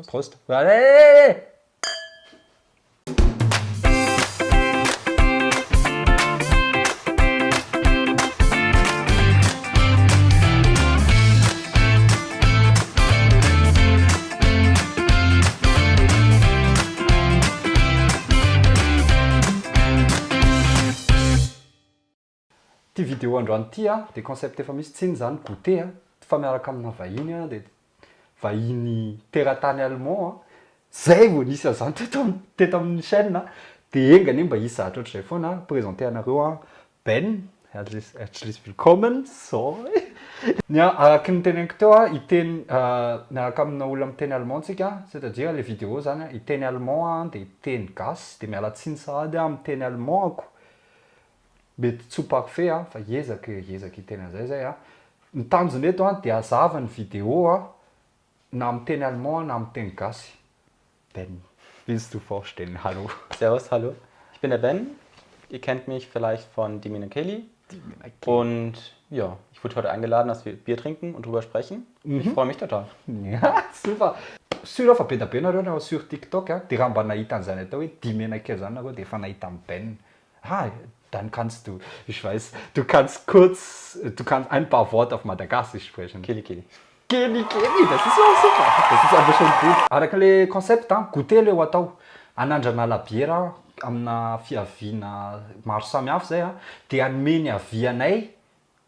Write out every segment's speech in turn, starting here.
Prost. Hey! Ty vidéo androany ty a, de concept efa misy tsiny zany goûter a, fa miaraka amina vahiny a, de vahiny teratany allemand a, zay vao nisy an'izany teto amin'ny chaîne a, de engany mba hisy zahatra ohatr'izay foana présenter anareo a Ben, herzlich willkommen, so. Araka ny teneniko teo a, iteny miaraka amina olona miteny allemand tsika, c'est-à-dire le vidéo zany a, iteny allemand de iteny gasy, de miala tsiny sahady a miteny allemandko. Mety tsy ho parfait a, fa hiezaka iteny an'izay a. Ny tanjony eto a de hazava ny vidéo a na miteny allemand na miteny gasy. Ben, willst du vorstellen? Hallo. Servus, hallo. Ich bin der Ben. Ihr kennt mich vielleicht von Dimina Kelly. Und ja, ich wurde heute eingeladen, dass wir Bier trinken und drüber sprechen. Ich freue mich total. Ja, super. Sur fa be da be nareo na sur TikTok a, de raha mba nahita an'izany atao hoe Dimenakely zany nareo de efa nahita amin'ny Ben. Dann kannst du, ich weiß, du kannst ein paar Worte auf Madagassisch sprechen. Kelly Kelly. Kelly Kelly, das ist auch super. Das ist aber schon gut. Araka le concept, goûter le atao. Anandrana labiera amina fiaviana maro samihafa zay a, de hanome ny avianay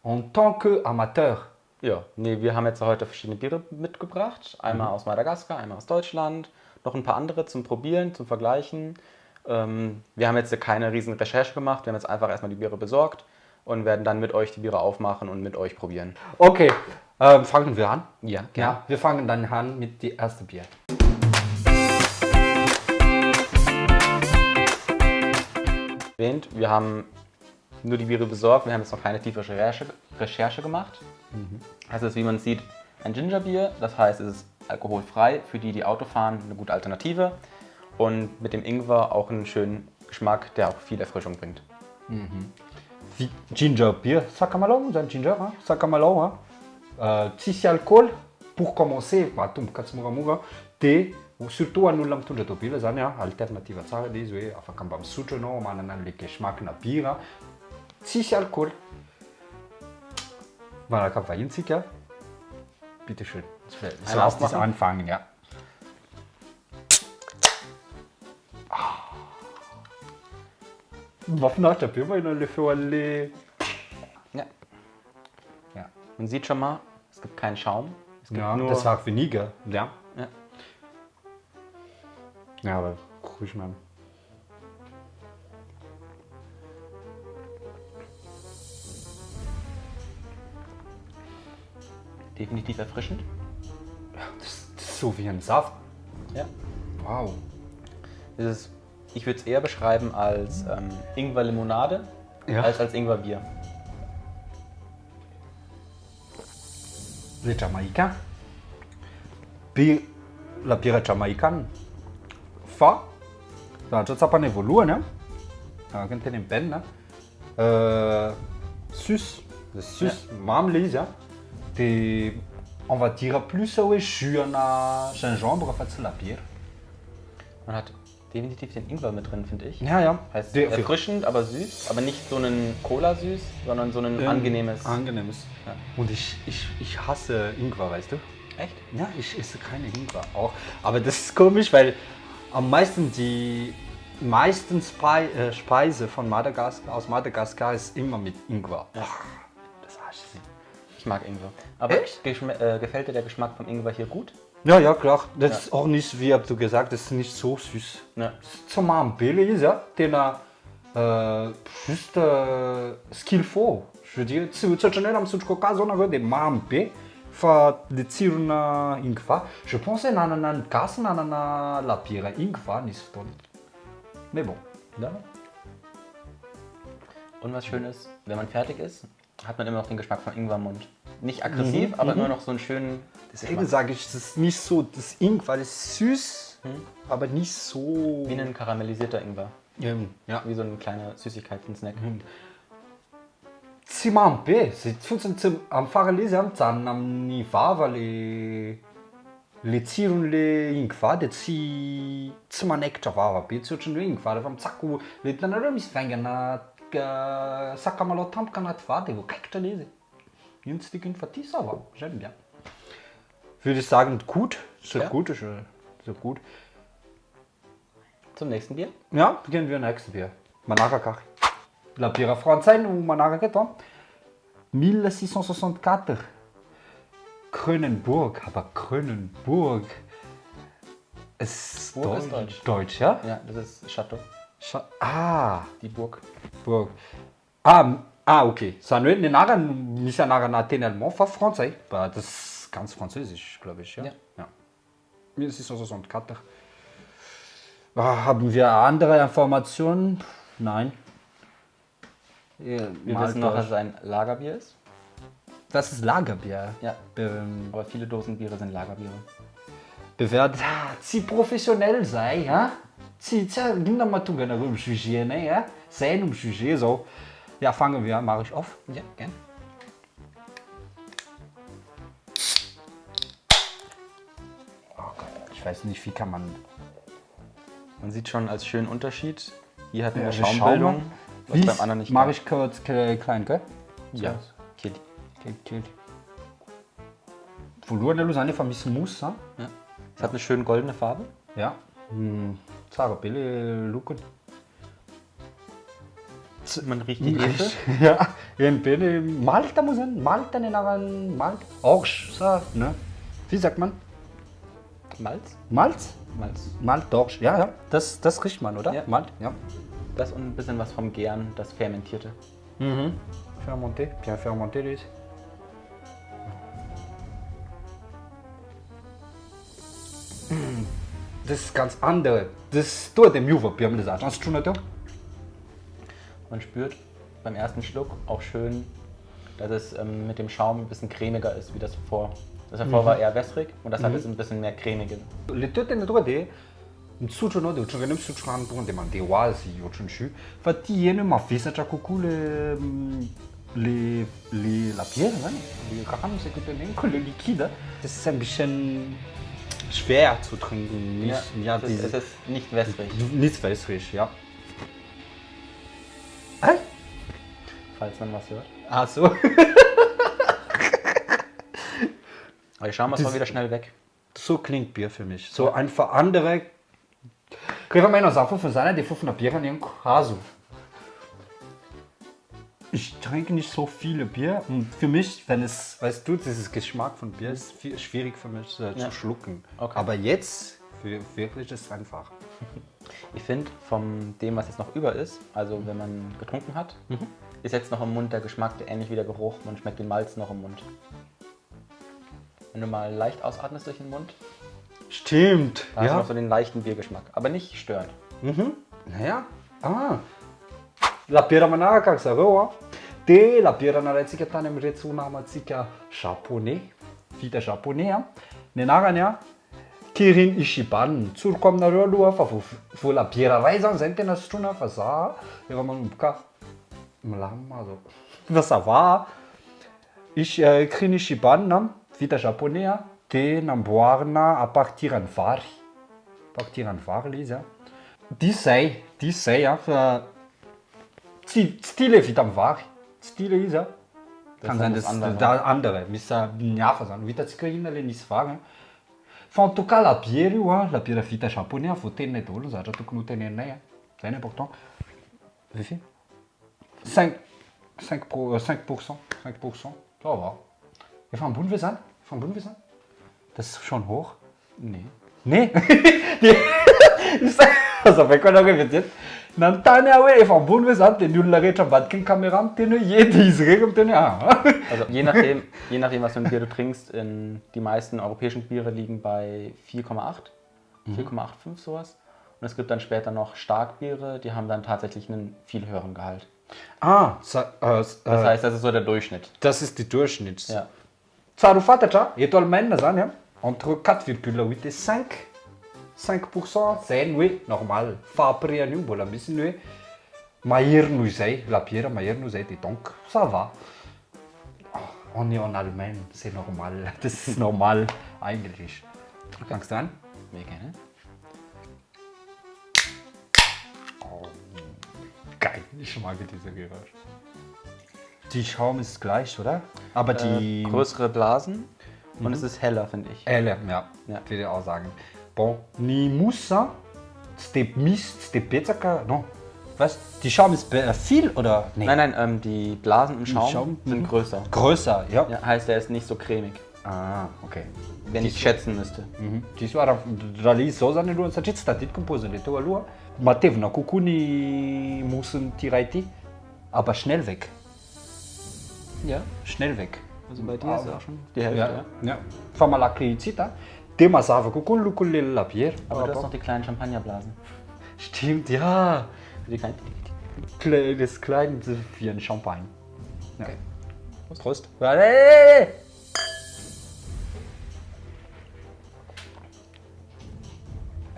en tant que amateur. Ja, nee, wir haben jetzt heute verschiedene Biere mitgebracht. Einmal aus Madagaskar, einmal aus Deutschland. Noch ein paar andere zum Probieren, zum Vergleichen. Wir haben jetzt keine riesen Recherche gemacht. Wir haben jetzt einfach erstmal die Biere besorgt und werden dann mit euch die Biere aufmachen und mit euch probieren. Okay, fangen wir an? Ja, gerne. Ja, wir fangen dann an mit dem ersten Bier. Wir haben nur die Biere besorgt, wir haben jetzt noch keine tiefe Recherche gemacht. Das ist, wie man sieht, ein Gingerbier, das heißt, es ist alkoholfrei, für die Auto fahren, eine gute Alternative. Und mit dem Ingwer auch einen schönen Geschmack, der auch viel Erfrischung bringt. Ginger beer, sakamalao zany ginger, sakamalao tsisy alcool pour commencer, atomboka tsy moramora, de surtout an'olona mitondra tôbila zany alternative tsara le izy hoe afaka mba misotro anao manana an'le geschmackna bira, tsisy alcool. Malaka vahiny tsika. Bitte schön. Lass dich anfangen, ja. Mahafinaritra be maheno an'le feo an'le... Ja. Man sieht schon mal, es gibt keinen Schaum. Es gibt nur... das war weniger, ja. Ja. Ja, aber ruhig mal. Definitiv erfrischend. Das ist so wie ein Saft. Ja. Wow. Ich würde es eher beschreiben als Ingwer-Limonade als Ingwer-Bier. Le Jamaïcain. La birra jamaïcaine. Fa. Zahatra tsapany voalohany a. Araka ny teny Ben a. Sus. Sus. Mamy le izy a. De on va dire plus hoe jus na gingembre fa tsy la bière. Man hat definitiv den Ingwer mit drin, finde ich. Ja. Heißt erfrischend, aber süß, aber nicht so einen Cola-süß, sondern so ein angenehmes. Angenehmes. Ja. Und ich hasse Ingwer, weißt du? Echt? Ja, ich esse keine Ingwer auch. Aber das ist komisch, weil am meisten die meisten Speise von aus Madagaskar ist immer mit Ingwer. Ja. Das hasse ich. Ich mag Ingwer. Aber gefällt dir der Geschmack vom Ingwer hier gut? Ja, klar. Das ist auch nicht, wie hast du gesagt, das ist nicht so süß. Ja. Zum Mambele ist ja, juste ce qu'il faut. Je veux dire, tsy ohatran'ny hoe misotro coca zao nareo de mamy be fa le tsirona ingva. Je pense hoe nanana ny gasy nanana la bière ingva nisy fotoana. Mais bon. Ja. Und was schön ist, wenn man fertig ist, hat man immer noch den Geschmack von Ingwer im Mund. Nicht aggressiv, aber immer noch so einen schönen... Deswegen sage ich, das ist nicht so, das Ingwer ist süß, aber nicht so... Wie ein karamellisierter Ingwer. Ja. Wie so ein kleiner Süßigkeiten-Snack. Tsy mamy be, fotsiny am farany izy mijanona amin'ny vava le le tsiron'le ingva dia tsy manaikitra vava be tsy ohatran'ny hoe ingva rehefa mitsako le hitanareo misy vaingana sakamalao tampoka anaty vava dia voakaikitra le izy iny tsy tiako iny fa ty ça va j'aime bien würde ich sagen gut so gut so gut Zum nächsten Bier. ja beginnen wir nächste Bier manaraka la bière frantsay no manaraka eto 1664 Krönenburg, aber Krönenburg ist Burg ist Deutsch. Deutsch, ja? Ja, das ist Chateau. Die Burg. Burg. Okay. Zany hoe ny anarany misy anarana teny allemand fa frantsay. Das ist ganz französisch, glaube ich, ja? Ja. 1664. Haben wir andere Informationen? Nein. Wir wissen noch, dass es ein Lagerbier ist. Das ist Lagerbier. Ja. Aber viele Dosenbiere sind Lagerbiere. Bewertet tsy professionnel zay ha tsy inona mahatonga anareo mijuger anay ha zay no mijuger zao ja fangen wir mach ich auf Ja, gern. ich weiß nicht wie kann man Man sieht schon als schönen Unterschied. Hier hatten wir Ja, Schaumbildung, was wie beim anderen nicht mach gab. ich kurz klein gell Ja, Kitty. okay. Voalohany aloha zany efa misy mousse ha Ja. Es hat eine schön goldene Farbe. ja tsara be le lokony Man riecht die Hefe. ja eny be le malta moa zany malta ny anarany malta orge ça ne wie sagt man Malz. Malz? Malz. Malt Dorsch, ja, das riecht man, oder? Ja. Malt, ja. Das und ein bisschen was vom Gären, das Fermentierte. Fermenté, bien fermenté, lui. Das ist ganz andere. Das tut dem Juve, wir haben das auch. Hast du nicht? Man spürt beim ersten Schluck auch schön, dass es mit dem Schaum ein bisschen cremiger ist wie das davor. Das davor war eher wässrig und das hat jetzt ein bisschen mehr cremige. Le tena tonga dia mitsotro anao dia ohatran'ny hoe misotro rano tonga dia mandeha ho azy ohatran'ny jus fa ty eny hoe mavesatra kokoa le la bière zany le karaha misy akoa teneniko le liquide das ist ein bisschen schwer zu trinken ja Es ist nicht wässrig, nicht wässrig ja hey? falls man was hört. Ach so Aber der Schaum ist mal wieder schnell weg. so klingt Bier für mich so einfach andere Kriegen wir mal noch Sachen von seiner, die von der Bier an ihren Kasu. Ich trinke nicht so viele Bier und für mich, wenn es, weißt du, dieses Geschmack von Bier ist schwierig für mich zu schlucken. Okay. Aber jetzt, wirklich ist es einfach. Ich finde, von dem, was jetzt noch über ist, also wenn man getrunken hat, ist jetzt noch im Mund der Geschmack ähnlich wie der Geruch. Man schmeckt den Malz noch im Mund. Wenn du mal leicht ausatmest durch den Mund, Stimmt. da hast du noch so den leichten Biergeschmack. Aber nicht störend. Naja. La bière manaraka zareo dia la bière nalaintsika tany amin'iretsy namantsika japonais vita japonais ny anarany Kirin Ichiban tsoroko aminareo aloha fa vo la bière ray zany zay tena sotroina fa za efa manomboka milamina zao fa ça va Kirin Ichiban vita japonais dia namboarina à partir ny vary le izy Dis zay fa tsy tia le vita amin'ny vary tsy tia le izy kan zany andere misy ny hafa zany hitantsika hoe inona le nisy vary fa en tout cas la bière io la bière vita japonais voateninay daholo ny zavatra tokony ho teneninay zay ny important vefy 5% ça va efa ambony ve zany das ist schon hoch nee azavaiko anao hoe vety nanontany aho hoe efa ambony hoe zany dia ny olona rehetra ambadiky ny caméra miteny hoe edy izy reny miteny hoe Also je nachdem, was für ein Bier du trinkst, die meisten europäischen Biere liegen bei 4,8, 4,85 sowas. Und es gibt dann später noch Starkbiere, die haben dann tatsächlich einen viel höheren Gehalt. Das heißt, das ist so der Durchschnitt. Das ist die Durchschnitt. Ja. Tsara ho fantatra eto Allemagne zany entre 4,8 et 5% zay ny hoe normal fa après an'io mbola misy ny hoe mahery noho izay la bière mahery noho izay dia donc ça va on est en Allemagne c'est normal das ist normal eigentlich Fangst du an? Mir gerne. Geil, ich mag diese Geräusche. Die Schaum ist gleich, oder? Aber die Größere Blasen und es ist heller, finde ich. Elle, ja, würde ich auch sagen. Bon, ni musa, ste mist, ste pizza, no. Was? Die Schaum ist viel oder? Nee. Nein, die Blasen im Schaum, Schaum, sind größer. Größer, ja. Ja, heißt, er ist nicht so cremig, Ah, ok. wenn ich schätzen müsste. Ti soara rali zozany aloha satria tsy tadidiko ny paoziny teo aloha. Matevina kokoa ny mosiny tiray ty. Aber schnell weg. Ja, Schnell weg. also bei dir ist auch schon die Hälfte. Ja. Ja. Fa malaky tsita. Dia mazava kokoa ny lokon'le labiera. Aber du hast noch die kleinen Champagnerblasen. Stimmt, ja. Die kleinen. Das kleine wie ein Champagne. Ja. Okay. Prost. Allez!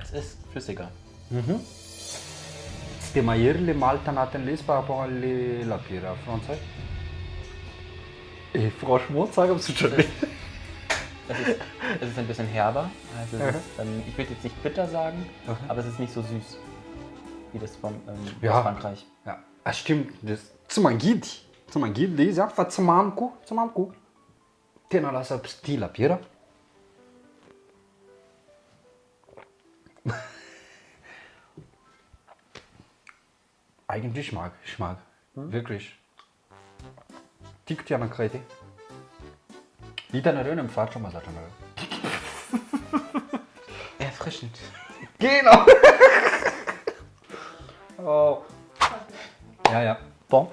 Es ist flüssiger. Tsy dia mahery le malt anatin'le izy par rapport an'le labiera français. Et franchement, tsara misotro be. Es ist ein bisschen herber. Also es ist, ich würde jetzt nicht bitter sagen, aber es ist nicht so süß wie das von aus Frankreich. Ja. Ah, stimmt. Tsy mangidy. Tsy mangidy le izy fa tsy mamy koa. Tsy mamy koa. Tena lasa tia labiera. Eigentlich ich mag. Wirklich. Tico ty anankiray ty. Hitanareo ny amin'ny faritra mahazatra anareo. Erfrischend. Genau! Oh. Ja. Bon.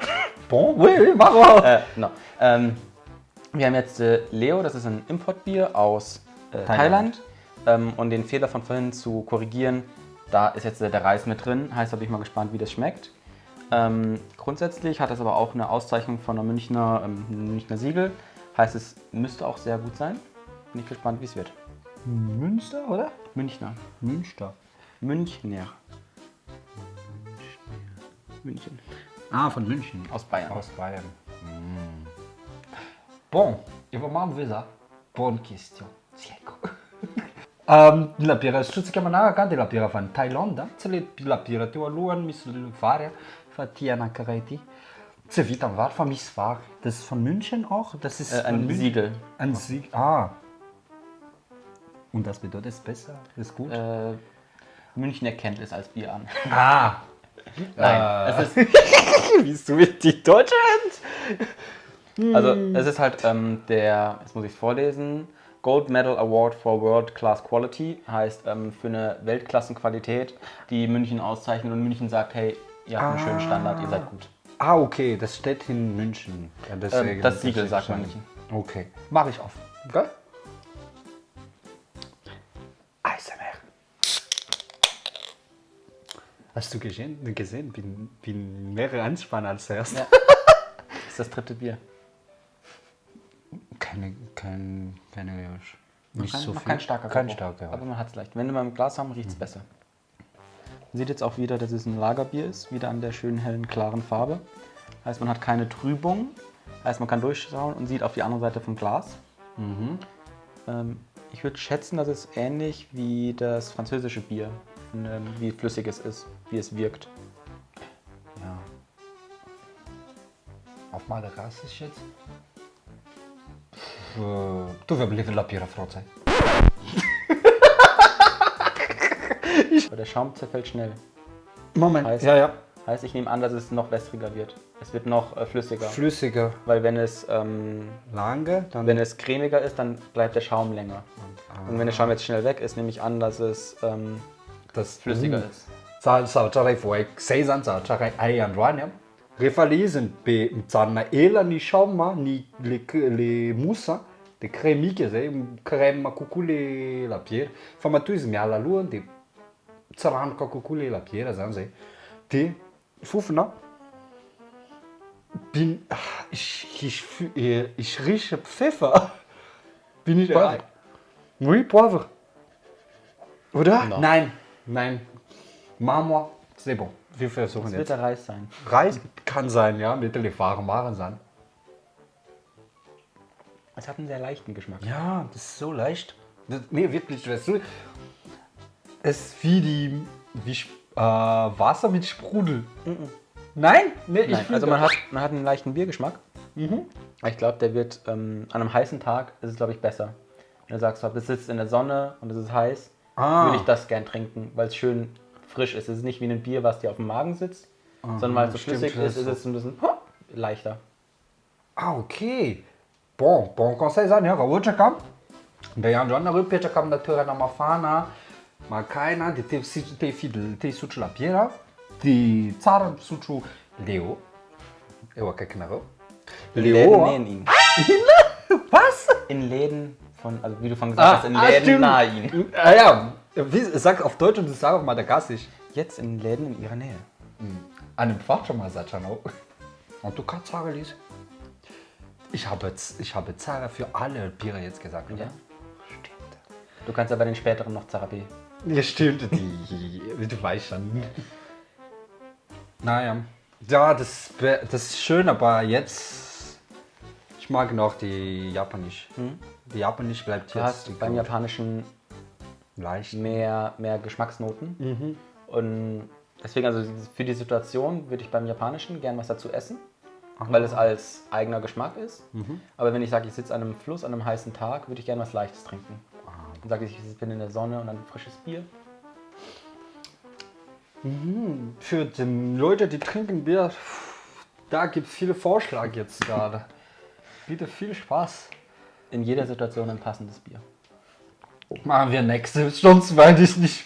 Bon, oui, mach mal. No. Wir haben jetzt Leo, das ist ein Importbier aus Thailand. Thailand. Und den Fehler von vorhin zu korrigieren, da ist jetzt der Reis mit drin. Heißt, da bin ich mal gespannt, wie das schmeckt. Grundsätzlich hat das aber auch eine Auszeichnung von der Münchner Siegel. Heißt, es müsste auch sehr gut sein. Bin ich gespannt, wie es wird. Münster, oder? Münchner. Münster. Münchner. München. Ah, von München. Aus Bayern. Aus Bayern. Bon, eu vou mal ver. Bonne question. Cieco. La biera sotsika manaraka dia la biera avy any Thaïlande. Tsy le la biera teo alohany misy vary fa ty anankiray ty. Tsy vita amin'ny vary fa misy vary. Das ist von München auch. Das ist Ein von Siegel. Ein Siegel. Ah. Und das bedeutet es besser? Ist gut? München erkennt es als Bier an. Ah. Nein, es ist, Wie du mit die Deutsche also es ist halt jetzt muss ich vorlesen, Gold Medal Award for World Class Quality, heißt für eine Weltklassenqualität, die München auszeichnet und München sagt, hey, ihr habt einen schönen Standard, ihr seid gut. Ah, okay, das steht in München. Ja, deswegen, Das Siegel sagt man München. Okay, mach ich auf. Okay? ASMR. Hast du gesehen wie mehrere anspannen als erst? Ja. Das ist das dritte Bier. Nicht so noch viel. kein starker Kein Geruch. starker. Aber man hat es leicht. Wenn wir mal im Glas haben, riecht es besser. Man sieht jetzt auch wieder, dass es ein Lagerbier ist, wieder an der schönen, hellen, klaren Farbe. Heißt, man hat keine Trübung. Heißt, man kann durchschauen und sieht auf die andere Seite vom Glas. Ich würde schätzen, dass es ähnlich wie das französische Bier, wie flüssig es ist, wie es wirkt. Ja. Auf Madagaskar jetzt? Tu wir bleiben la biera Frozei. Aber der Schaum zerfällt schnell. Moment. Heißt- Ja. Heißt, ich nehme an, dass es noch wässriger wird. Es wird noch flüssiger. Flüssiger. Weil wenn es cremiger ist, dann bleibt der Schaum länger. Und wenn der Schaum jetzt schnell weg ist, nehme ich an, dass es das flüssiger ist. Zavatra iray vao haiko zay zany zavatra ray hay androany a. Rehefa le izy be mijanona ela ny chaume le mousse dia crémique zay crème kokoa le labiera. Fa matoa izy miala aloha dia tsy ranoka kokoa le labiera zany zay. Dia fofona ich rieche Pfeffer. Bin ich Poivre. Oui, Poivre. Oder? Non. Nein. Marmor, c'est bon. Wir versuchen Es wird jetzt. der Reis sein. Reis kann sein, ja, mit den warmen sein. Es hat einen sehr leichten Geschmack. Ja, das ist so leicht. Nee, wirklich, weißt du, es ist wie Wasser mit Sprudel. Nein? Nee, Nein, also man hat einen leichten Biergeschmack. Aber ich glaube, der wird an einem heißen Tag ist es, glaube ich, besser. Wenn du sagst, das sitzt in der Sonne und es ist heiß, würde ich das gern trinken, weil es schön frisch ist. Es ist nicht wie ein Bier, was dir auf dem Magen sitzt, sondern weil es so stimmt, flüssig das ist, ist es ein bisschen leichter. Ah, ok. Bom conseil zany a raha ohatra ka mba hiandro any nareo mipetraka amina toerana mafana maka aina dia te hisotro labiera dia tsara misotro Leo eo akaikinareo. In Leo Läden ah. nähen ihn. Was? In Läden von, also wie du von gesagt hast, in Läden stimmt. nahe ihn. Ah ja, sag auf Deutsch und du sag auf Madagassisch. Jetzt in Läden in ihrer Nähe. An einem Fachschirm Sachanau. Und du kannst Zara lesen. Ich habe Zara für alle Biere jetzt gesagt, oder? Ja. Stimmt. Du kannst aber den späteren noch Zarabé. Ja, stimmt. Du weißt schon. Naja. Ja, das ist schön, aber jetzt. Ich mag noch die Japanisch. Die Japanisch bleibt Du jetzt. hast beim Japanischen leicht. mehr Geschmacksnoten. Und deswegen, also für die Situation würde ich beim Japanischen gern was dazu essen, weil es als eigener Geschmack ist. Aber wenn ich sage, ich sitze an einem Fluss, an einem heißen Tag, würde ich gern was Leichtes trinken. Und sage ich bin in der Sonne und dann frisches Bier. Für die Leute, die trinken Bier, da gibt es viele Vorschläge jetzt gerade. Bitte viel Spaß. In jeder Situation ein passendes Bier. Machen wir nächste, sonst weiß ich nicht.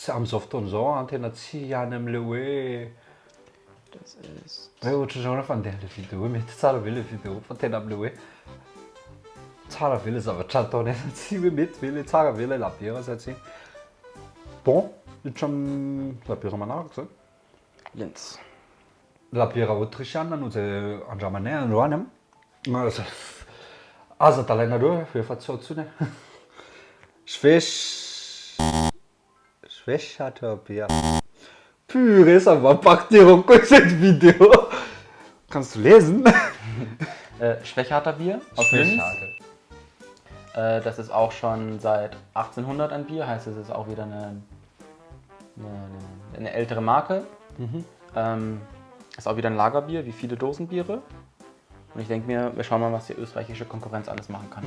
Am soft und so, Antenne Zianem Lewe. Das ist. Eu te jogo fan dele video, me tsara vele video, fa tena blewe. Tsara vele zavatra ataony si hoe mety vele tsara vele labiera satria. Bon, itram labiera manaraka zany. Linz. Labiera autrichiana no zay andramanay androany am. Aza talainareo efa tsy aotsony. Schwächerte Bier. Purée, ça va partir en quoi cette vidéo? Kannst du lesen? Schwächharter Bier aus Linz. Das ist auch schon seit 1800 ein Bier, heißt es ist auch wieder eine ältere Marke. Ist auch wieder ein Lagerbier, wie viele Dosenbiere. Und ich denke mir, wir schauen mal, was die österreichische Konkurrenz alles machen kann.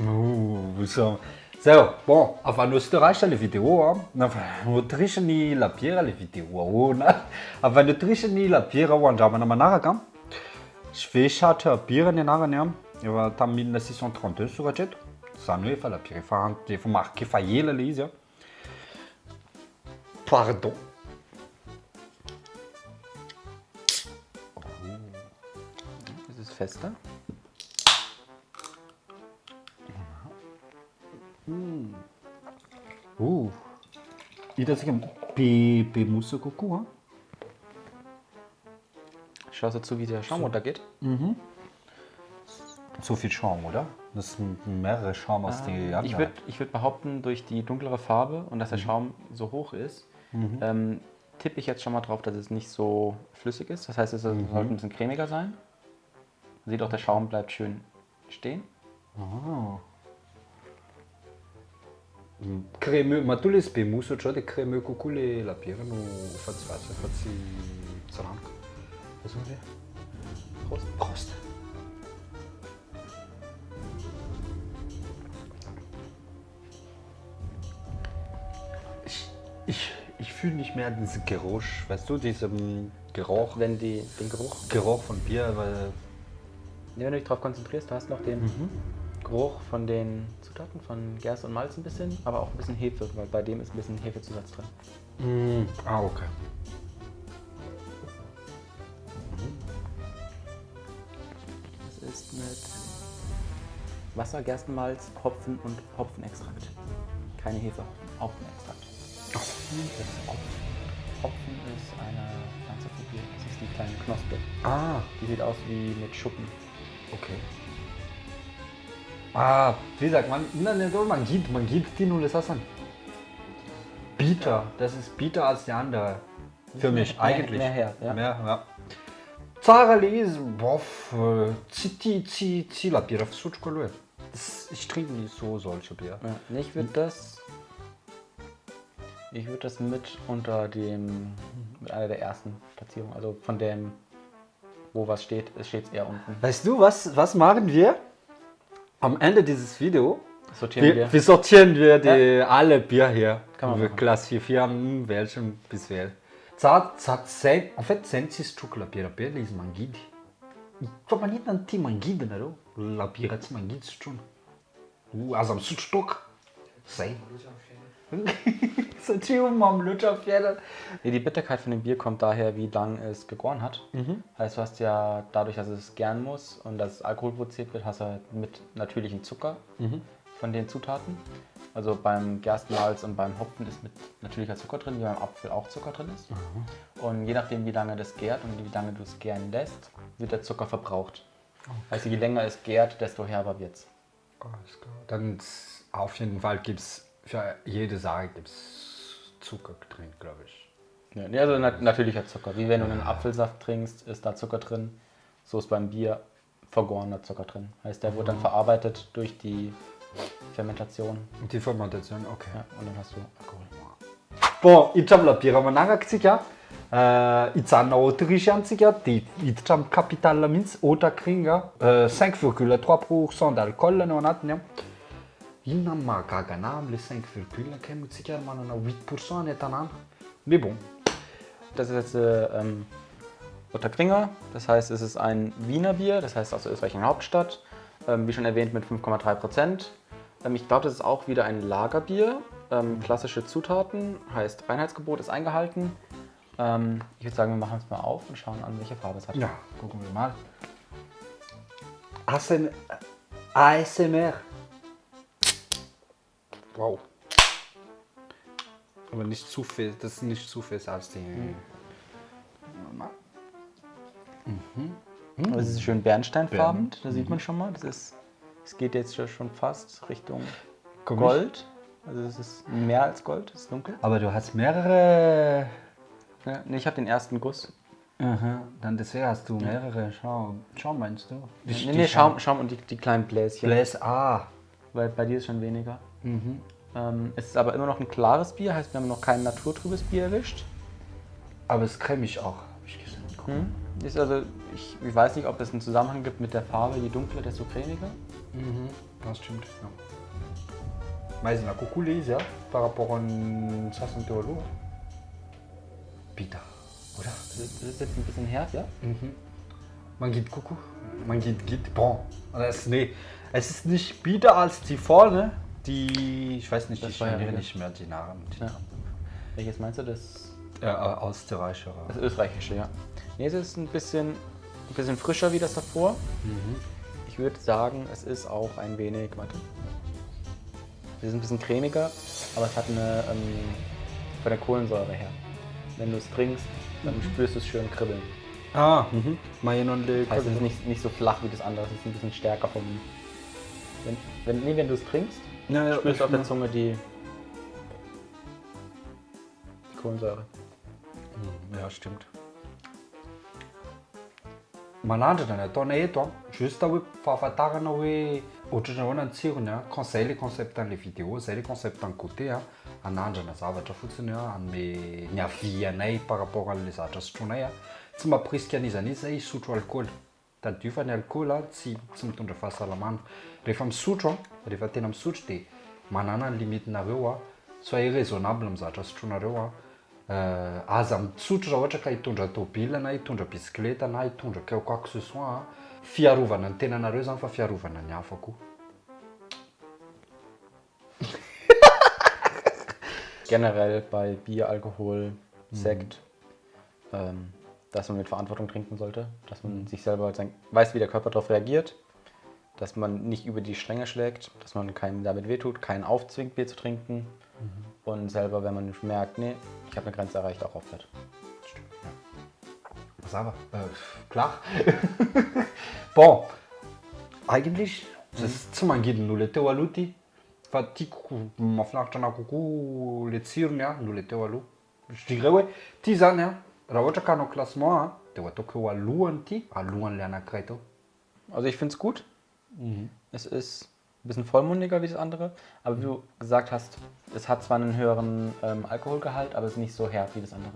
So, bon, avy Österreich le vidéo, Autriche-ny labiera le vidéo avy any Autriche-ny labiera ho andramana manaraka. Schwächerte Bier ny anarany efa tamin'ny 1632 soratra eto. Zany hoe efa labiera efa marque efa ela le izy. Pardon. Das ist fester. Hitantsika be mousse kokoa. Schaust du zu, wie der Schaum runtergeht? So viel Schaum, oder? Das sind mehrere Schaum aus den anderen. Ich würd behaupten, durch die dunklere Farbe und dass der Schaum so hoch ist, tippe ich jetzt schon mal drauf, dass es nicht so flüssig ist. Das heißt, es sollte ein bisschen cremiger sein. Man sieht auch, der Schaum bleibt schön stehen. Crémeux, ma tous les be mousse ohatra dia crémeux kokoa le labiera no fatsifatsy fa tsy ranoko. Zao hoe Prost. Prost. Ich fühle nicht mehr diesen Geruch, weißt du, diesen Geruch. Den Geruch Geruch von Bier, weil. Wenn du dich darauf konzentrierst, du hast noch den Geruch von den Zutaten, von Gerste und Malz ein bisschen, aber auch ein bisschen Hefe, weil bei dem ist ein bisschen Hefezusatz drin. Okay. Das ist mit Wasser, Gerstenmalz, Hopfen und Hopfenextrakt. Keine Hefe, Hopfenextrakt. Hopfen ist eine Pflanze von Bier. Das ist die kleine Knospe. Die sieht aus wie mit Schuppen. Okay. Wie sagt man? Man gibt die nur das Essen. Bitter. Das ist bitter als die andere. Für mich eigentlich. Mehr her, ja. Ja. Tsara le izy, bof, tsy labiera fisotroko aloha e. Ich trinke nicht so solche Bier. Ja, nee, ich würde das mit unter mit einer der ersten Platzierungen, also von dem, wo was steht, es steht eher unten. Weißt du, was machen wir? Am Ende dieses Video Sortieren wir sortieren alle Bier hier. Kann man wir machen. klassifizieren welchen bis welchen. En fait, sentis tu la birra izy mangidy. Fa manidina ny tia mangidina reo. La bira tsy mangidy sotroina. Aza misotro toaka. Zay. Satria mamy loatra amin'ny fiainana. Nee, die Bitterkeit von dem Bier kommt daher, wie lang es gegoren hat. Heißt, du hast ja dadurch, dass es gären muss und dass Alkohol produziert wird, hast du halt mit natürlichem Zucker von den Zutaten. Also beim Gerstenmalz und beim Hopfen ist mit natürlicher Zucker drin, wie beim Apfel auch Zucker drin ist. Und je nachdem, wie lange das gärt und wie lange du es gären lässt, wird der Zucker verbraucht. Also je länger es gärt, desto herber wird es. Alles klar. Dann auf jeden Fall gibt es für jede Sache gibt's Zucker drin, glaube ich. Ja, nee, also natürlicher Zucker. Wie wenn du einen Apfelsaft trinkst, ist da Zucker drin. So ist beim Bier vergorener Zucker drin. Heißt, der wird dann verarbeitet durch die Fermentation. Die Fermentation, okay. Ja, und dann hast du Alkohol. Bon, hiditra amin'ny labira manaraka hijanona Autriche antsika dia hiditra amin'ny capitale mihitsy Ottakringa 5,3% d'alcool no anatiny. Inona ny mahagaga anahy amin'ilay 5, kay moa tsika manana 8% ny tanàna. Mais bon. Das ist jetzt Ottakringa, das heißt, es ist ein Wiener Bier, das heißt aus der österreichischen Hauptstadt, wie schon erwähnt mit 5,3%. Ich glaube, das ist auch wieder ein Lagerbier, klassische Zutaten, heißt Reinheitsgebot ist eingehalten. Ich würde sagen, wir machen es mal auf und schauen an, welche Farbe es hat. Ja, gucken wir mal. ASMR. Wow. Aber nicht zu viel, das ist nicht zu viel als die. Das ist schön bernsteinfarben, da sieht man schon mal. Es geht jetzt schon fast Richtung Gold. Also es ist mehr als Gold, es ist dunkel. Aber du hast mehrere. Ja, nee, ich habe den ersten Guss. Aha, dann deswegen hast du mehrere. Schau meinst du? Nee, Schaum und die kleinen Bläschen. Bläs, Weil bei dir ist schon weniger. Es ist aber immer noch ein klares Bier, heißt, wir haben noch kein naturtrübes Bier erwischt. Aber es ist cremig auch, habe ich gesehen. Ist also, ich weiß nicht, ob es einen Zusammenhang gibt mit der Farbe, je dunkler, desto cremiger. Das stimmt, ja. Mais na coucou ja, par rapport an 60 Euro. Bitter, oder? Das ist jetzt ein bisschen herb, ja? Man geht Kuckuck, man geht bon. Es ist nicht bitter als die vorne, die, ich weiß nicht, Das die war ja schmecken wieder. nicht mehr, die Namen. Ja. Welches meinst du? Das Österreicher. Das österreichische, ja. Nee, es ist ein bisschen frischer wie das davor. Ich würde sagen, es ist auch ein wenig, es ist ein bisschen cremiger, aber es hat eine, von der Kohlensäure her. Wenn du es trinkst, dann spürst du es schön kribbeln. Heißt, es ist nicht so flach wie das andere, es ist ein bisschen stärker vom... Wenn du es trinkst, spürst du auf der Zunge die Kohlensäure. Ja, stimmt. Manandrana ataonay eto juste hoe fahafantarana hoe ohatrany ahoana ny tsirony quand zay le concept an'le vidéo, zay le concept ny côté anandrana zavatra fotsiny anome ny avianay par rapport an'le zavatra sotronay tsy mampirisika an'izany zay hisotro alcool. Tadio fa ny alcool tsy mitondra fahasalamana. Rehefa misotro rehefa tena misotro dia manana ny limitinareo soyez raisonnable amin'ny zavatra sotronareo aza mitsotro raha ohatra ka hitondra tômôbila na hitondra bisikileta na hitondra quoi que ce soit fiarovana ny tenanareo zany fa fiarovana ny hafa koa. Generell bei Bier, Alkohol, Sekt, dass man mit Verantwortung trinken sollte, dass man sich selber weiß, wie der Körper darauf reagiert, dass man nicht über die Stränge schlägt, dass man keinem damit wehtut, keinen aufzwingt, Bier zu trinken und selber, wenn man merkt, nee, ich habe eine Grenze erreicht, auch aufhört. Was aber? Klar. Bon, eigentlich, tsy mangidy no le teo aloha ty, fa tiako mahafinaritra anahy kokoa le tsirony no le teo aloha. Je dirais hoe ty zany raha ohatra ka hanao classement dia ataoko eo alohany ty, alohan'le anankiray tao. Also ich finde es gut. Es ist bisschen vollmundiger wie das andere, aber wie du gesagt hast, es hat zwar einen höheren Alkoholgehalt, aber es ist nicht so herb wie das andere.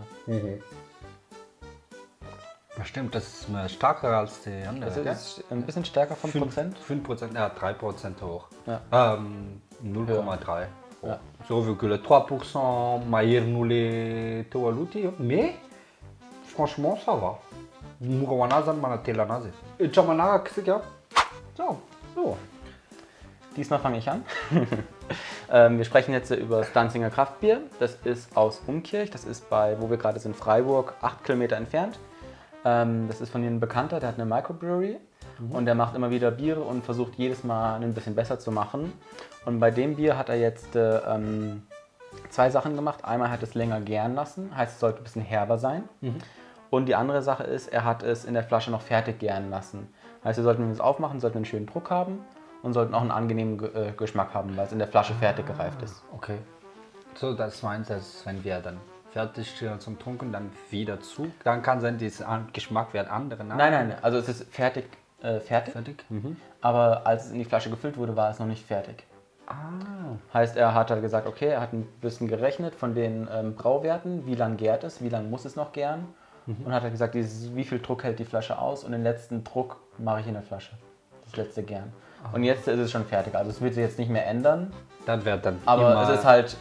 Ja, stimmt, das ist mehr stärker als die andere. Das ist ein bisschen stärker vom Prozent. 5%, ja, 3% hoch. Ja. 0,3. Ja. 0,3% meilleur nous les Tewaluti, mais franchement ça va. Murawana zany manatelo anazy. Tramanaraka sika. So. Diesmal fange ich an. Wir sprechen jetzt über das Danziger Kraftbier. Das ist aus Umkirch. Das ist wo wir gerade sind, Freiburg, 8 Kilometer entfernt. Das ist von ihnen ein Bekannter, der hat eine Microbrewery und der macht immer wieder Biere und versucht jedes Mal ein bisschen besser zu machen. Und bei dem Bier hat er jetzt 2 Sachen gemacht. Einmal hat es länger gären lassen, heißt es sollte ein bisschen herber sein. Und die andere Sache ist, er hat es in der Flasche noch fertig gären lassen. Heißt, wir sollten es aufmachen, sollten einen schönen Druck haben und sollten auch einen angenehmen Geschmack haben, weil es in der Flasche fertig gereift ist. Okay. So, das meint, dass wenn wir dann fertig zum Trunken, dann wieder zu, dann kann sein, dieser Geschmack wird andere. Nein, also es ist fertig. Fertig? Aber als es in die Flasche gefüllt wurde, war es noch nicht fertig. Heißt, er hat halt gesagt, okay, er hat ein bisschen gerechnet von den Brauwerten, wie lange gärt es, wie lange muss es noch gären. Und hat halt gesagt, wie viel Druck hält die Flasche aus und den letzten Druck mache ich in der Flasche. Das letzte Gären. Und jetzt ist es schon fertig, also es wird sich jetzt nicht mehr ändern. Dann wird dann aber es ist halt,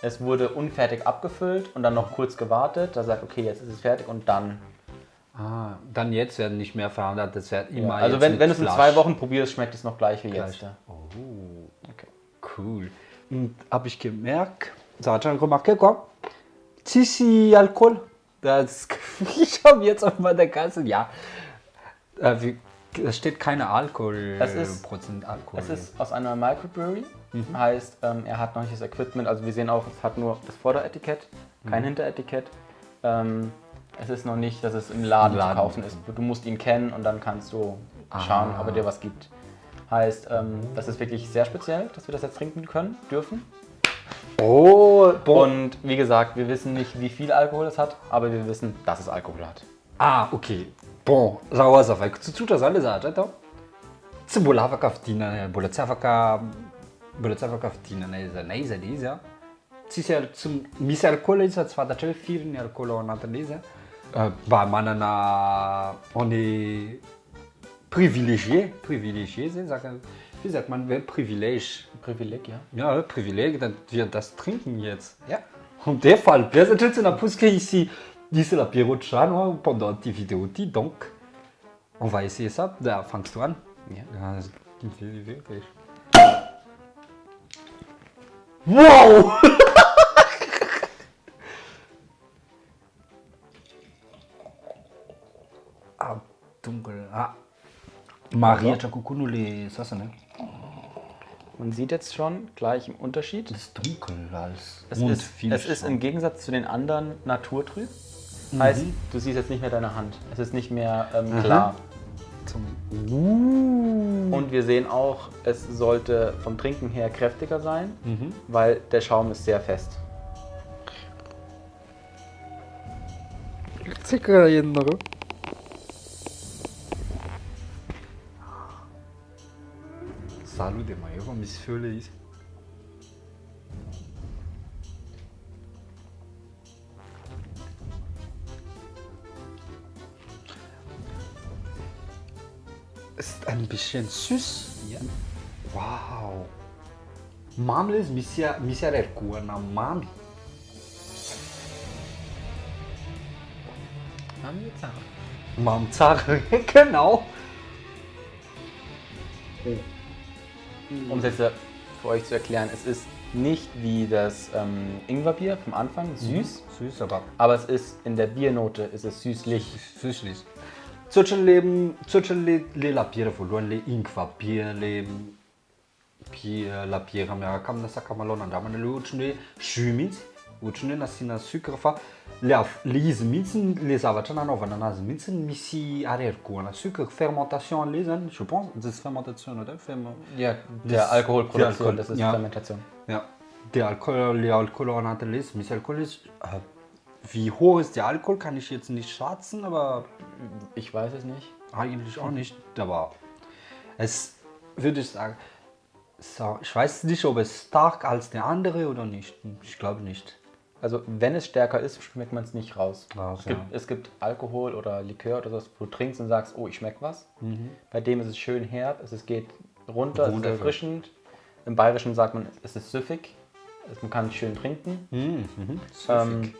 es wurde unfertig abgefüllt und dann noch kurz gewartet. Da sagt, okay, jetzt ist es fertig und dann. Dann jetzt werden nicht mehr verändert, das wird immer. Also wenn du es in 2 Wochen probierst, schmeckt es noch gleich wie jetzt. Oh, okay. Cool. Und habe ich gemerkt, ça a remarqué quoi? Sisi Alkohol. Das ich habe jetzt auf meiner Kasse, ja. Es steht keine Alkohol. Prozent Alkohol. Es ist aus einer Microbrewery. Heißt, er hat noch nicht das Equipment. Also wir sehen auch, es hat nur das Vorderetikett, kein Hinteretikett. Es ist noch nicht, dass es im Laden zu kaufen ist. Du musst ihn kennen und dann kannst du schauen, ob er dir was gibt. Heißt, das ist wirklich sehr speziell, dass wir das jetzt trinken dürfen. Oh, und wie gesagt, wir wissen nicht, wie viel Alkohol es hat, aber wir wissen, dass es Alkohol hat. Okay. Bom, zahoaza vaiko tsotsotra zany le zavatra atao. Tsy mbola afaka vidina, mbola tsy afaka vidinana izy izy a. Tsy misy alcool izy fa tsy fantatra hoe firy ny alcool ao anatin'izy a. Mba manana on est privilégié zay zaka. Wie sagt man, Privilege? Privileg, ja. Ja, Privileg, dann wir das trinken jetzt. Ja. Und der Fall, wir sind jetzt in der Puske ici. C'est l'apéro de chat pendant tes vidéos, donc on va essayer ça. Fangst du an? Ja. Wow! Dunkel. Maria Chakukunu le Sasa, ne? Man sieht jetzt schon gleich im Unterschied. Das ist dunkel als es ist im Gegensatz zu den anderen naturtrüb. Heißt, du siehst jetzt nicht mehr deine Hand. Es ist nicht mehr klar. Und wir sehen auch, es sollte vom Trinken her kräftiger sein, weil der Schaum ist sehr fest. Salut de mai, eu vou me esfriar isso. Ist ein bisschen süß. Ja. Wow. Mamles misia rerkua na mami. Mamzare, genau. Um es jetzt für euch zu erklären, es ist nicht wie das Ingwerbier vom Anfang, süß, aber es ist in der Biernote ist es süßlich. Süßlich. Le la bière voaloany le ingvabier la bière miaraka amina sakamalao nandramana le ohatrany hoe jus mihitsy, ohatrany hoe nasiana sucre fa le izy mihitsy le zavatra nanaovana anazy mihitsy misy arrière-goût-na sucre, fermentation le zany, je pense, das ist Fermentation oder? Ja, der Alkoholproduktion, das ist Fermentation. Ja, le Alkohol ao anatin'le izy, misy alkohol izy. Wie hoch ist der Alkohol, kann ich jetzt nicht schätzen, aber ich weiß es nicht. Eigentlich auch nicht, aber es würde ich sagen, So, ich weiß nicht, ob es stark als der andere oder nicht. Ich glaube nicht. Also wenn es stärker ist, schmeckt man es nicht raus. Raus, Es gibt, ja. es gibt Alkohol oder Likör oder so, wo du trinkst und sagst, oh, ich schmecke was. Bei dem ist es schön herb, es geht runter, es ist Wundervoll. erfrischend. Im Bayerischen sagt man, es ist süffig. Man kann es schön trinken. Süffig.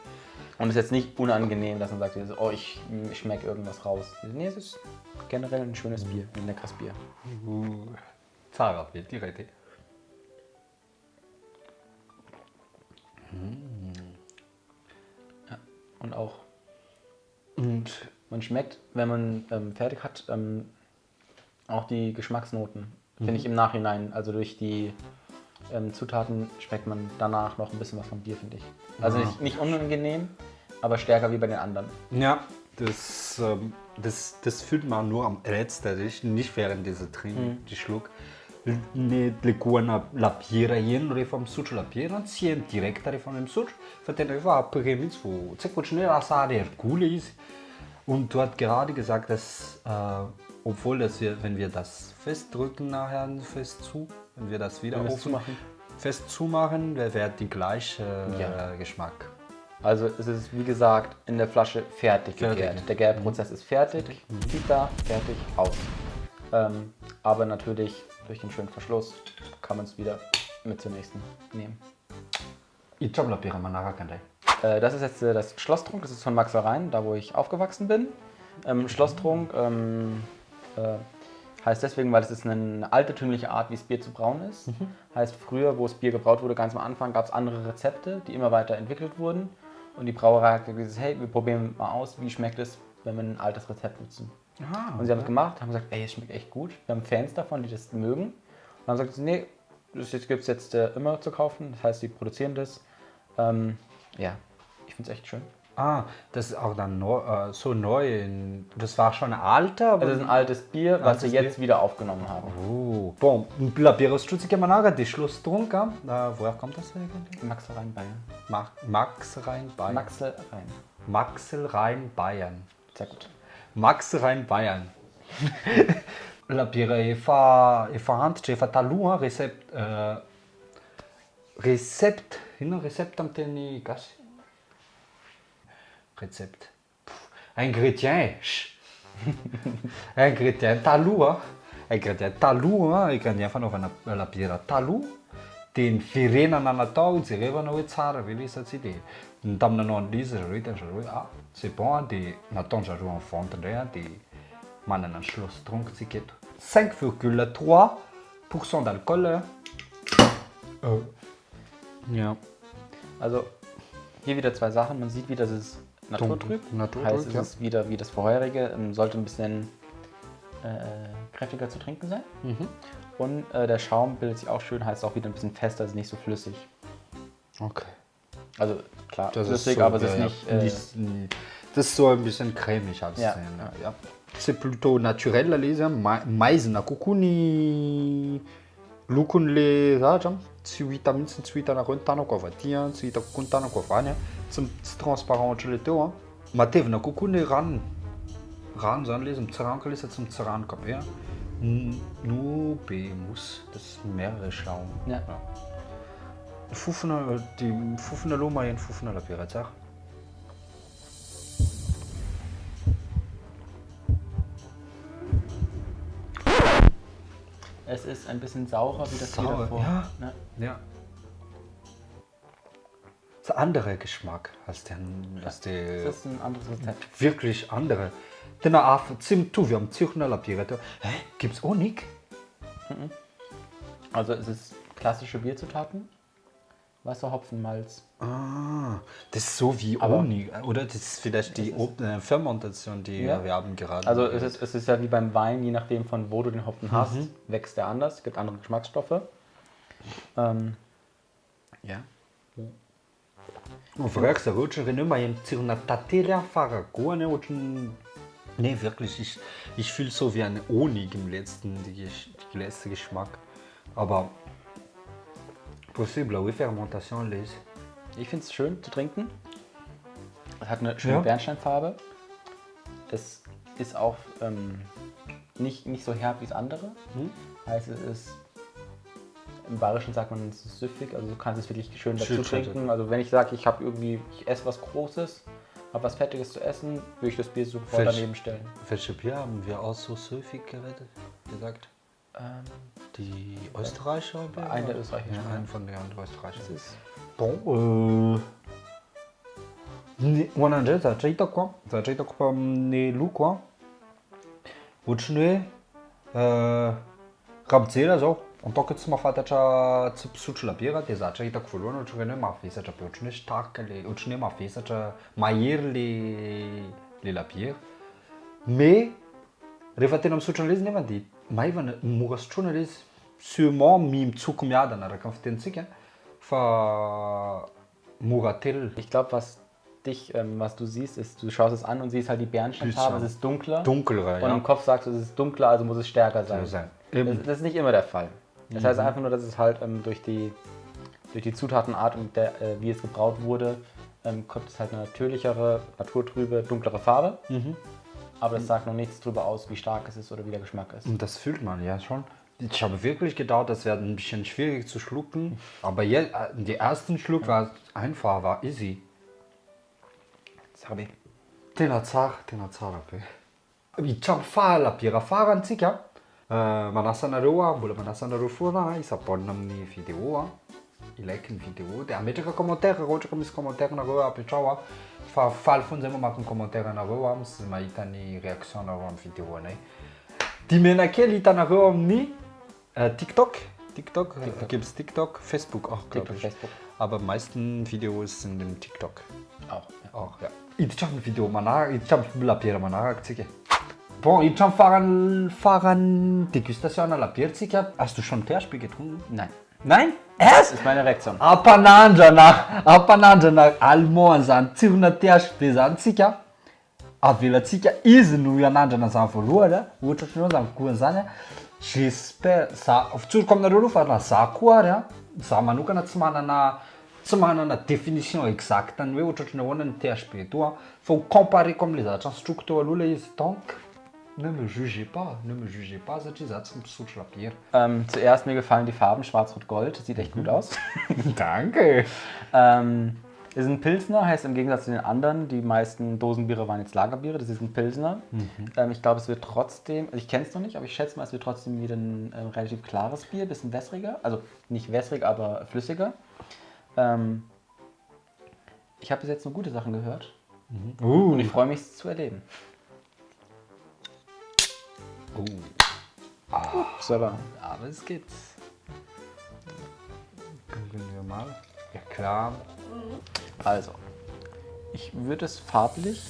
Und es ist jetzt nicht unangenehm, dass man sagt, oh, ich schmecke irgendwas raus. Nee, es ist generell ein schönes Bier, ein leckeres Bier. Zarabier, direkt. Und auch, Und man schmeckt, wenn man fertig hat, auch die Geschmacksnoten. Finde ich im Nachhinein, also durch die Zutaten schmeckt man danach noch ein bisschen was vom Bier, finde ich. Also nicht unangenehm, aber stärker wie bei den anderen. ja, das fühlt man nur am letzten, nicht während dieser Trinken, die Schluck. Le guana la biera ien vom succio la biera, sien direkt von dem Succio, vertenne war Prämits, wo ziemlich schnell der Gule ist. Und du hast gerade gesagt, dass, obwohl dass wenn wir das festdrücken nachher, wenn wir das wieder Wenn wir es zumachen. fest zumachen, wird die gleiche Geschmack. Also es ist, wie gesagt, in der Flasche fertig Fertig. gegärt. Der Gärprozess ist fertig, Tita, fertig, aus. Aber natürlich durch den schönen Verschluss kann man es wieder mit zur nächsten nehmen. Ich habe la biera manara kandai. Das ist jetzt das Schlosstrunk, das ist von Max Rhein, da wo ich aufgewachsen bin. Schlosstrunk heißt deswegen, weil es ist eine altertümliche Art, wie das Bier zu brauen ist. Heißt, früher, wo das Bier gebraut wurde, ganz am Anfang, gab es andere Rezepte, die immer weiter entwickelt wurden. Und die Brauerei hat gesagt, hey, wir probieren mal aus, wie schmeckt es, wenn wir ein altes Rezept nutzen. Und sie haben es gemacht, haben gesagt, ey, es schmeckt echt gut. Wir haben Fans davon, die das mögen. Und dann haben sie gesagt, nee, das gibt es jetzt immer zu kaufen. Das heißt, die produzieren das. Ja, ich finde es echt schön. Das ist auch dann so neu. Das war schon alter, aber... Das ist ein altes Bier, was Altes sie jetzt wieder aufgenommen haben. Oh. Bom, la biera struzzica manara, die Schlusstrunk, woher kommt das eigentlich? Max Rhein Bayern. Max Rhein Bayern. Maxel Rhein. Maxel Rhein Bayern. Sehr gut. Max Rhein Bayern. La biera e fa anche fa talua recept am teni casi. Rezept. Ingrédient. Ingrédient talua. Ingrédient talua, ingrédient fanaovana la biera talua. Dia ny verenana natao jerevana hoe tsara ve le satsia dia tamin'ny nanao an'izy zareo hitan'ny hoe c'est bon dia nataon'zareo en vente indray dia manana ny Schlosstrunk tsika eto 5,3% d'alcool. Ja. Also hier wieder zwei Sachen. Man sieht wieder, das ist naturtrüb. Heißt, es ist wieder wie das vorherige. Sollte ein bisschen kräftiger zu trinken sein. Und der Schaum bildet sich auch schön, heißt auch wieder ein bisschen fester, ist nicht so flüssig. Okay. Also klar, Das flüssig, ist so, aber es ist nicht... das ist so ein bisschen cremig als Ja. ja. C'est plutôt naturel la izy maizina kokoa ny lokon'le zatra tsy ho hita mihitsy, tsy ho hitanareo ny tanako avy aty tsy hita kokoa ny tanako avy any tsy transparent ohatra le teo matevina kokoa ny ranony zany le izy mitsiranoko le tsy mitsiranoka be no be mousse das mehrere Schaum. Ja. Fofona aloha maheno fofona la biera tsara. Es ist ein bisschen saurer wie das Bier Sauer, davor. ja. Ja. Ja. Das ist ein anderer Geschmack als der Das ist ein anderes Rezept. wirklich andere. Den wir am Zirchner la biera. Gibt's Honig? Also es ist klassische Bierzutaten. Wasser, Hopfen, Malz. Das ist so wie Aber- Honig. Oder das ist vielleicht die Fermentation, die Ja. wir haben gerade. Also es ist ja wie beim Wein, je nachdem von wo du den Hopfen hast, wächst der anders. Es gibt andere Geschmacksstoffe. Ja. Fragst du, Rutscherin immer in Zirna Tatelia Faragoane und nee, wirklich, ich fühle so wie ein Honig im letzten, die letzte Geschmack. Aber possible, oui, Fermentation lese. Ich finde es schön zu trinken. Es hat eine schöne Ja. Bernsteinfarbe. Es ist auch nicht so herb wie das andere. Heißt, es ist Im Bayerischen sagt man, es ist süffig, also du kannst es wirklich schön dazu Schön trinken. Also wenn ich sage, ich esse was Großes, habe was Fettiges zu essen, würde ich das Bier super daneben stellen. Welche Bier haben wir auch so süffig gesagt? Die Österreicher? Einen der Österreicher. Ja, einen von den Österreichern. Das ist Hoan'andray zavatra hitako amin'ny loko ohatran'ny hoe raha mijery zao en tant que tsy mahafantatra tsy mpisotro labiera dia zavatra hitako voalohany ohatran'ny hoe mavesatra be ohatran'ny hoe stark le ohatran'ny hoe mavesatra mahery le labiera mais rehefa tena misotro an'ilay izy nefa dia maivana mora sotroina ilay izy sûrement mitsoky miadana araka ny fitenitsika fa mora telona. Ich glaube, was du siehst, ist, du schaust es an und siehst halt die Bernsteinfarbe, es ist dunkler. Dunkler, Und ja. im Kopf sagst du, es ist dunkler, also muss es stärker sein. Das ist nicht immer der Fall. Das heißt einfach nur, dass es halt durch die Zutatenart und wie es gebraut wurde, kommt es halt eine natürlichere, naturtrübe, dunklere Farbe. Aber das sagt noch nichts darüber aus, wie stark es ist oder wie der Geschmack ist. Und das fühlt man ja schon. Ich habe wirklich gedacht, das wäre ein bisschen schwierig zu schlucken. Aber jetzt, der erste Schluck war einfach, war easy. Sabi. Tena tsara be. Hitramo fahala biera farantsika. Manasa anareo mbola manasa anareo foana isabonina amin'ny vidéo ilaiky ny vidéo dia ametraka commentaire raha ohatra ka misy commentaire nareo apetrao fa faly foana zay mamaky ny commentaire anareo misy mahita ny réaction nareo amin'ny vidéo anay. Dimena kely hitanareo amin'ny TikTok, gibt es TikTok, Facebook auch, glaube ich. Facebook. Aber die meisten Videos sind im TikTok. Auch, ja. Hitramo video hitramo labiera manaraka. Bon, hitramo faran dégustation na labiertsika. Hast du schon Teerspiel getrunken? Nein. Nein? Das ist meine Reaktion. Ampanandra na allemand zany tsirona teerspiel zany tsika. Avelatsika izy no ianandrana zany voalohany ohatra ohatranao zany kohany zany j'espère za fitsoriko aminareo aloha fa raha za koa ary za manokana tsy manana définition exacte ny hoe ohatra ohatran'ny ahoana ny THB toa fa ho compareko amin'ilay zavatra nisotroko teo aloha ilay izy donc ne me jugez pas satria za tsy misotro labiera. Zuerst mir gefallen die Farben Schwarz-Rot-Gold, das sieht echt gut aus. Danke. Ist ein Pilsner, heißt im Gegensatz zu den anderen, die meisten Dosenbiere waren jetzt Lagerbiere, das ist ein Pilsner. Ich glaube, es wird trotzdem, also ich kenne es noch nicht, aber ich schätze mal, es wird trotzdem wieder ein relativ klares Bier, bisschen wässriger, also nicht wässrig, aber flüssiger. Ich habe bis jetzt nur gute Sachen gehört und ich freue mich, es zu erleben. Upsala. Aber es geht's. Gucken wir mal. Ja klar. Also, ich würde es farblich,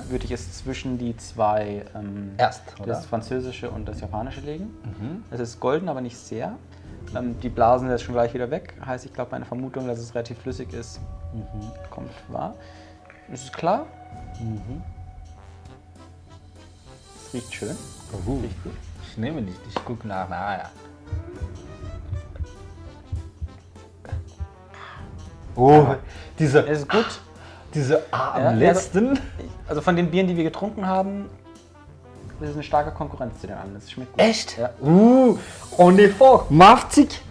würde ich es zwischen die zwei, das französische und das japanische legen. Es ist golden, aber nicht sehr. Die Blasen sind jetzt schon gleich wieder weg. Heißt, ich glaube, meine Vermutung, dass es relativ flüssig ist, kommt wahr. Es ist klar. Es riecht schön. Riecht gut. Ich nehme nicht, ich gucke nach. Ja. Oh, es ist gut. Diese am letzten. Also von den Bieren, die wir getrunken haben, das ist eine starke Konkurrenz zu den anderen. Das schmeckt gut. Echt? Ja. On est fort. Maftig.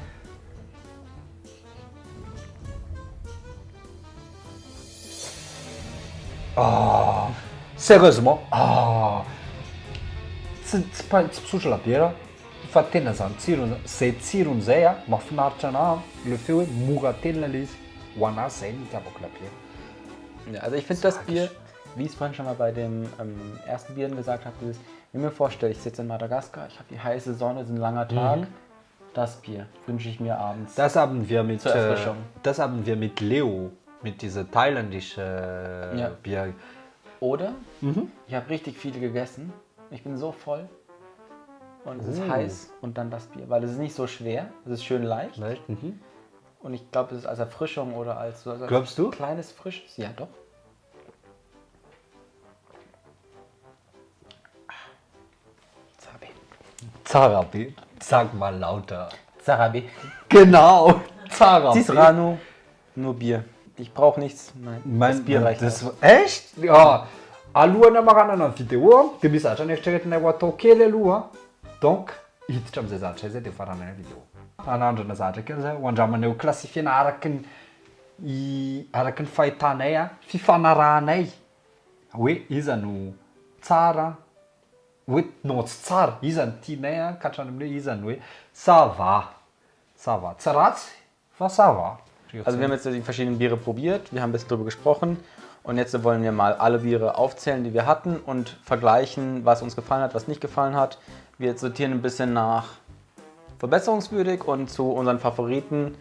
Sérieusement. Tsy misotro labiera fa tena zany tsirony zay tsirony zay mahafinaritra anahy le fait hoe mora telona le izy ho anahy zay ny itiavako labiera. Ja, also ich finde das Bier, wie ich es vorhin schon mal bei dem ersten Bieren gesagt habe, dieses, wenn ich mir vorstelle, ich sitze in Madagaskar, ich habe die heiße Sonne, es ist ein langer Tag, das Bier wünsche ich mir abends. Das haben wir mit, zur Erfrischung. Das haben wir mit Leo, mit dieser thailändischen Bier. Oder ich habe richtig viel gegessen, ich bin so voll und es ist heiß und dann das Bier, weil es ist nicht so schwer, es ist schön leicht. Und ich glaube, es ist als Erfrischung oder als so Glaubst du? Kleines, frisches. Ja, doch. Zarabi. Sag mal lauter. Zarabi. Genau. Zarabi. Cisrano. Nur Bier. Ich brauche nichts. Nein, das Bier reicht. Echt? Ja. Alohan'ny maranana ny vidéo dia misy zavatra nieritreretinay ho atao kely aloha donc hiditra amin'izay zavatra izay dia faranay vidéo. anandro na zatra zay ho andramana eo classifiena araky ny fahitanay a fifanarahanay hoe iza no tsara hoe non tsy tsara iza ny tianay a ka hatrany amin'io iza ny hoe ça va tsy ratsy fa ça va. Also wir haben jetzt die verschiedenen Biere probiert, wir haben ein bisschen darüber gesprochen und jetzt wollen wir mal alle Biere aufzählen, die wir hatten und vergleichen, was uns gefallen hat, was nicht gefallen hat. Wir sortieren ein bisschen nach verbesserungswürdig und zu unseren Favoriten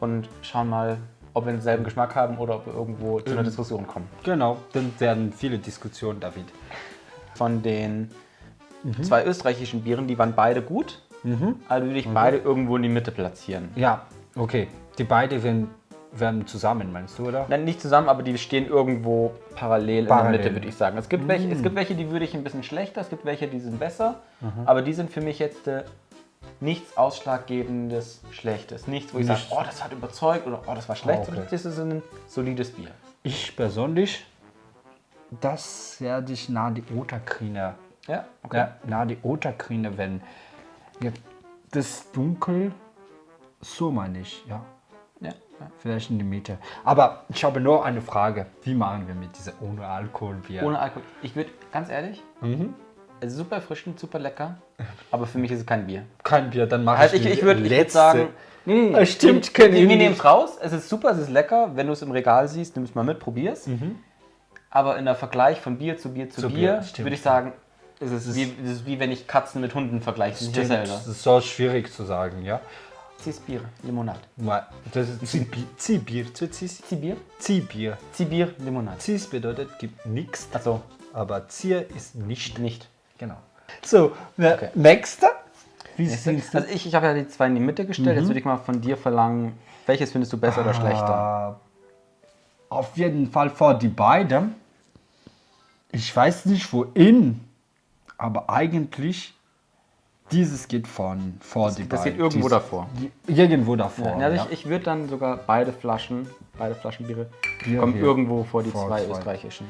und schauen mal, ob wir denselben Geschmack haben oder ob wir irgendwo zu einer Diskussion kommen. Genau, dann werden viele Diskussionen, David. Von den 2 österreichischen Bieren, die waren beide gut, also würde ich beide irgendwo in die Mitte platzieren. Ja, okay. Die beiden werden zusammen, meinst du, oder? Nein, nicht zusammen, aber die stehen irgendwo parallel in der Mitte, würde ich sagen. Es gibt welche, die würde ich ein bisschen schlechter, es gibt welche, die sind besser, aber die sind für mich jetzt nichts Ausschlaggebendes Schlechtes. Nichts, wo ich sage, oh, das hat überzeugt oder oh, das war schlecht, sondern das ist ein solides Bier. Ich persönlich, das werde ich nach die Oterkrine. Ja, okay. Ja, nach die Oterkrine, wenn das Dunkel, so meine ich, ja. Ja. Vielleicht in die Mitte. Aber ich habe nur eine Frage. Wie machen wir mit dieser ohne Alkoholbier? Ohne Alkohol. Ich würde, ganz ehrlich, es ist super erfrischend, super lecker, aber für mich ist es kein Bier. Kein Bier, dann mache Also ich ich würd sagen, nee. Stimmt, wir nehmen es raus, es ist super, es ist lecker. Wenn du es im Regal siehst, nimm es mal mit, probier's. Aber in der Vergleich von Bier zu Bier zu Bier, würde ich sagen, es ist wie wenn ich Katzen mit Hunden vergleiche. Das ist so schwierig zu sagen, ja. Ziehbier, Limonade. Das ist Ziehbier. Ziehbier? Ziehbier. Ziehbier, Limonade. Ziehs bedeutet, gibt nichts. Achso. Aber Zier ist nicht. Genau. So, nächster. Wie siehst du? Also ich habe ja die 2 in die Mitte gestellt. Jetzt würde ich mal von dir verlangen, welches findest du besser oder schlechter? Auf jeden Fall vor die beiden. Ich weiß nicht wohin, aber eigentlich dieses geht vor die beiden. Das geht irgendwo davor. Irgendwo davor. Ja, also ich würde dann sogar beide Flaschen Biere kommen irgendwo vor die 2 österreichischen.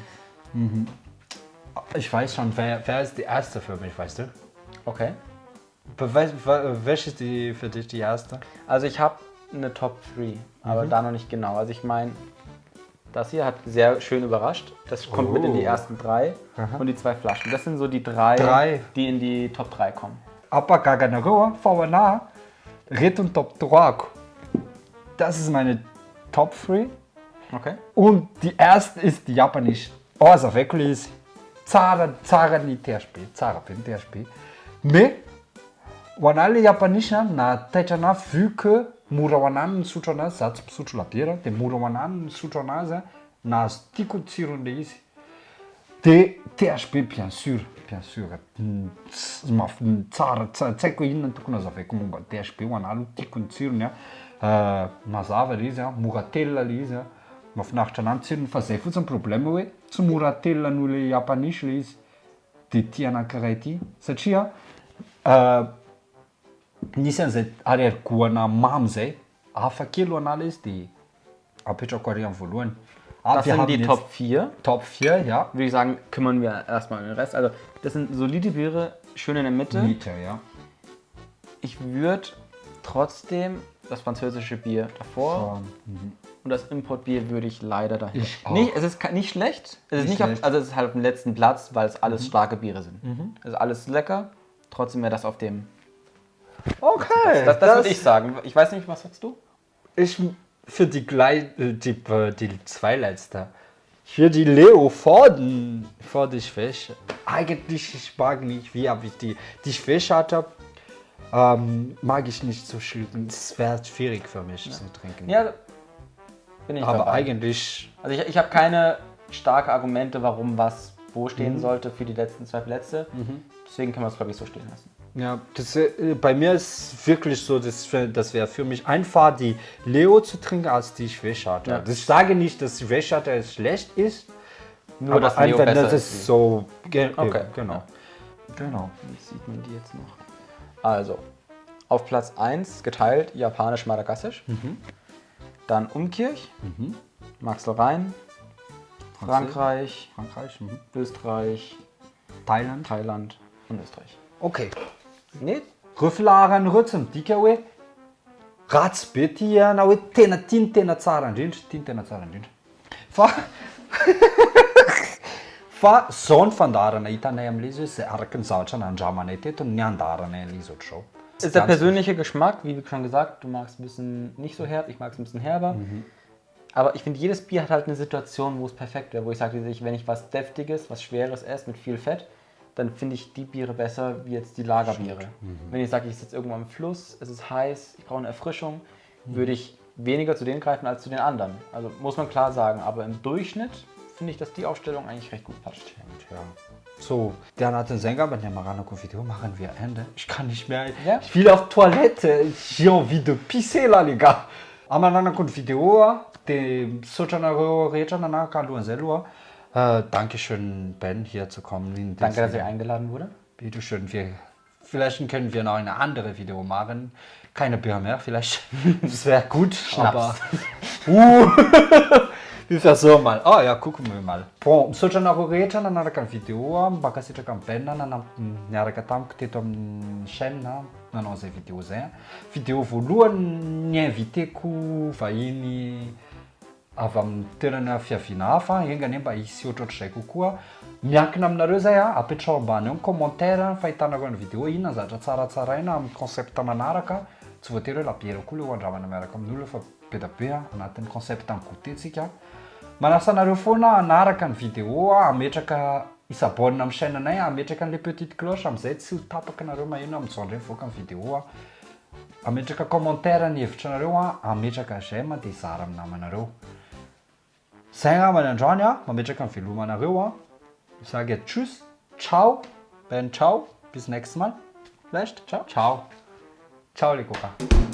Ich weiß schon, wer ist die erste für mich, weißt du? Okay. Welche ist für dich die erste? Also ich habe eine Top 3, aber da noch nicht genau. Also ich meine, das hier hat sehr schön überrascht. Das kommt mit in die ersten 3 und die 2 Flaschen. Das sind so die 3, die in die Top 3 kommen. Aber Gaganaroa, VNA, Return Top 3. Das ist meine Top 3. Okay. Und die erste ist die japanische. Also wirklich Tsara ni THP, Tsara pin THP. Mais wanale japanisha na taitra vu que mora ho anany misotro anazy, za tsy mpisotro labiera, dia mora ho anany misotro anazy nahazo tiako ny tsirony izy. Dia THP bien sûr. Tsara, tsy haiko inona tokony azavaiko momba THP ho analo tiako ny tsirony mazava le izy, mora telona le izy, mahafinaritra anany tsirony fa zay fotsiny problème hoe tsy mora telona noho le japanisy le izy dia tia anankiray ity satria nisy an'izay ariary-goana mamy zay hafa kely ho anala izy dia apetrako ary amin'ny voalohany. Das sind die Top 4. Top 4, ja. Würde ich sagen, kümmern wir erstmal um den Rest. Also das sind solide Biere, schön in der Mitte. Ja. Ich würde trotzdem das französische Bier davor und das Importbier würde ich leider dahin. Es ist nicht schlecht. Es ist also es ist halt auf dem letzten Platz, weil es alles starke Biere sind. Es ist alles lecker. Trotzdem wäre das auf dem. Okay. Das würde ich sagen. Ich weiß nicht, was sagst du? Für die zwei letzte. Für die Leo vor die Schwäche. Eigentlich, ich mag nicht, wie ich die Schwäche hatte, mag ich nicht so schütten. Es wäre schwierig für mich zu trinken. Ja, bin ich aber dabei. Eigentlich. Also ich habe keine starken Argumente, warum was wo stehen sollte für die letzten 2 Plätze. Deswegen kann man es, glaube ich, so stehen lassen. Ja, bei mir ist wirklich so, das wäre für mich einfach die Leo zu trinken als die Schwächerte. Ja. Ich sage nicht, dass die Schwächerte schlecht ist, nur aber dass Leo einfach, besser das ist so. Okay, genau. Wie sieht man die jetzt noch? Also, auf Platz 1 geteilt japanisch-madagassisch, dann Umkirch, Maxl Rhein, Frankreich, Österreich, Thailand und Österreich. Okay. Nee. Rüffelaran Rützen, Dikawe. ratsy be ty na hoe tena tsara indrindra fa zao ny fandaharana hitanay am'le izy hoe zay araky ny zavatra nandramanay teto ny andaharanay an'le izy ohatr'izao. Ist der persönliche Geschmack, wie schon gesagt, du magst ein bisschen nicht so herb, ich mag es ein bisschen herber. Aber ich finde, jedes Bier hat halt eine Situation, wo es perfekt wäre, wo ich sage, wenn ich was Deftiges, was Schweres esse mit viel Fett, dann finde ich die Biere besser wie jetzt die Lagerbiere. Wenn ich sage, ich sitze irgendwo am Fluss, es ist heiß, ich brauche eine Erfrischung, würde ich weniger zu denen greifen als zu den anderen. Also muss man klar sagen, aber im Durchschnitt finde ich, dass die Aufstellung eigentlich recht gut passt. Ja. So, der hat den Sänger, bei der Marano-Video machen wir Ende. Ich kann nicht mehr, Ja? ich will auf Toilette, j'ai envie de pisser là les gars. Amananako ny video dia misaotranareo rehetra nanahaka alohan'izay aloha. Dankeschön Ben hier zu kommen. Danke, dass ihr eingeladen wurde. Bitteschön, vielleicht können wir noch eine andere Video machen. Keine Bier mehr, vielleicht. Das wäre gut, aber... Wir versuchen mal. Ah ja, gucken wir mal. Bon, misaotra anareo rehetra nanaraka ny video mba kasitraka amin'ny Ben niaraka tamiko teto amin'ny chaîne nanao an'izay video zay. Video voalohany niinviteko vahiny avy amin'ny toerana fiaviana hafa engany mba hisy ohatrohatr'izay kokoa. Miankina aminareo zay apetrao ambany eo ny commentaire fahitanareo ny video inona ny zavatra tsaratsaraina amin'ny concept manaraka. Tsy voatery hoe labiera koa le hoandramana miaraka amin'olona fa be da be anatin'ny concept amin'ny goûter tsika. Manasa anareo foana anaraka ny video ametraka isabonina amin'ny chaîne anay, ametraka an'le petite cloche am'izay tsy ho tapaka anareo maheno amin'izao indray mivoaka ny video. Ametraka commentaire ny hevitra anareo, ametraka j'aime dia zara amin'ny namanareo. Zay angambany androany mametraka ny velomanareo. Sage tschüss, ciao, Ben ciao, bis nächstes Mal. Vielleicht, ciao, ciao. Ciao les copains.